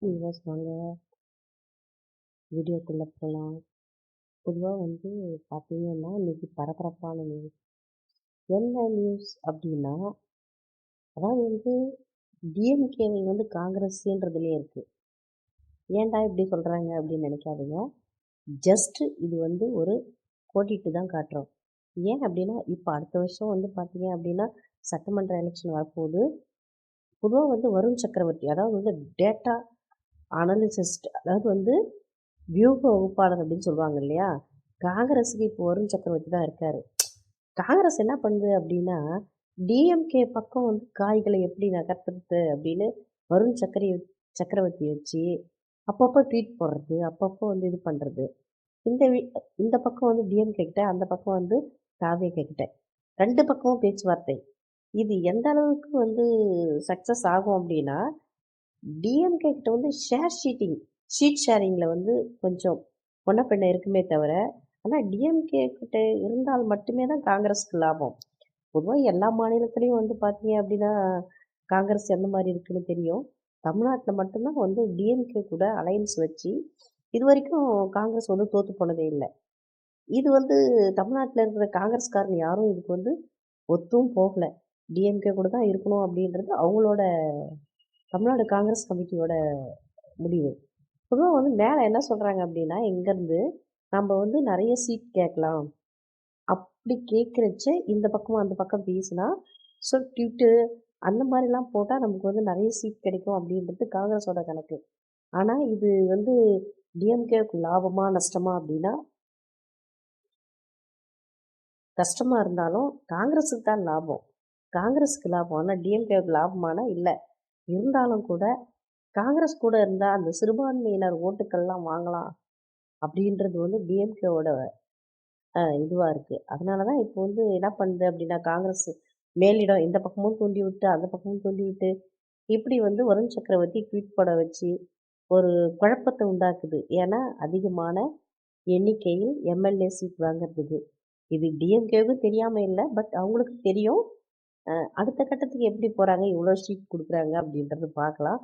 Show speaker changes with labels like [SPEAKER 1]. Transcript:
[SPEAKER 1] Viewers வாங்க வீடியோக்குள்ள போகலாம். பொதுவா பார்த்தீங்கன்னா, இன்னைக்கு பரபரப்பான நியூஸ். என்ன நியூஸ் அப்டின்னா, அதாவது டிஎம்கேவை காங்கிரஸ்ன்றதுலயே இருக்கு. ஏன்டா இப்படி சொல்றாங்க அப்படின்னு நினைக்காதீங்க. ஜஸ்ட் இது ஒரு கோடிட்டு தான் காட்டுறோம். ஏன் அப்படின்னா, இப்ப அடுத்த வருஷம் பார்த்தீங்க அப்படின்னா, சட்டமன்ற எலெக்ஷன் வரப்போகுது. பொதுவா வருண் சக்கரவர்த்தி அதாவது டேட்டா அனலிசிஸ்ட் அதாவது வியூக வகுப்பாளர் அப்படின்னு சொல்லுவாங்க இல்லையா? காங்கிரஸுக்கு இப்போ வருண் சக்கரவர்த்தி தான் இருக்காரு. காங்கிரஸ் என்ன பண்ணுது அப்படின்னா, டிஎம்கே பக்கம் காய்களை எப்படி நகர்த்துறது அப்படின்னு வருண் சக்கரவர்த்தி வச்சு அப்பப்போ ட்வீட் போடுறது, அப்பப்போ இது பண்றது. இந்த வி இந்த பக்கம் டிஎம்கே கிட்ட, அந்த பக்கம் தாவேகா கிட்ட. 2 பக்கமும் பேச்சுவார்த்தை. இது எந்த அளவுக்கு சக்சஸ் ஆகும் அப்படின்னா, டிஎம்கே கிட்ட ஷீட் ஷேரிங்ல கொஞ்சம் பொன்ன பின்ன இருக்குமே தவிர, ஆனா டிஎம்கே கிட்ட இருந்தால் மட்டுமே தான் காங்கிரஸ்க்கு லாபம். பொதுவா எல்லா மாநிலத்திலயும் பார்த்தீங்க அப்படின்னா, காங்கிரஸ் எந்த மாரி இருக்குன்னு தெரியும். தமிழ்நாட்டுல மட்டும் தான் டிஎம்கே கூட அலையன்ஸ் வச்சு, இதுவரைக்கும் காங்கிரஸ் தோத்து போனதே இல்ல. இது தமிழ்நாட்டுல இருக்கிற காங்கிரஸ்காரங்க யாரும் இதுக்கு ஒத்தும் போகல. டிஎம்கே கூட தான் இருக்கணும் அப்படின்றது அவங்களோட தமிழ்நாடு காங்கிரஸ் கமிட்டியோட முடிவு. பொதுவா மேல என்ன சொல்றாங்க அப்படின்னா, இங்கருந்து நம்ம நெறைய சீட் கேட்கலாம். அப்படி கேட்கிறச்ச இந்த பக்கம் அந்த பக்கம் பேசினா, ஸோ ட்வீட்டு அந்த மாரிலாம் போட்டா நமக்கு நெறைய சீட் கிடைக்கும் அப்படின்றது காங்கிரஸோட கணக்கு. ஆனா இது டிஎம்கேவுக்கு லாபமா, நஷ்டமா அப்படின்னா, கஷ்டமா இருந்தாலும் காங்கிரஸுக்கு தான் லாபம். காங்கிரஸுக்கு லாபம். ஆனா டிஎம்கேவுக்கு லாபமானா இல்ல. இருந்தாலும் கூட காங்கிரஸ் கூட இருந்தா அந்த சிறுபான்மையினர் ஓட்டுக்கள்லாம் வாங்கலாம் அப்படின்றது டிஎம்கேவோட இதுவா இருக்கு. அதனால தான் இப்போ என்ன பண்ணுது அப்படின்னா, காங்கிரஸ் மேலிடம் இந்த பக்கமும் தூண்டி விட்டு, அந்த பக்கமும் தூண்டி விட்டு, இப்படி வருண் சக்கரவர்த்தி ட்வீட் போட வச்சு, ஒரு குழப்பத்த உண்டாக்குது. ஏன்னா, அதிகமான எண்ணிக்கையில் எம்எல்ஏ சீட் வாங்குறதுக்கு. இது டிஎம்கேவுக்கும் தெரியாம இல்ல. பட் அவங்களுக்கு தெரியும். அடுத்த கட்டத்துக்கு எப்படி போறாங்க, எவ்வளோ சீட் குடுக்குறாங்க அப்படின்றது பார்க்கலாம்.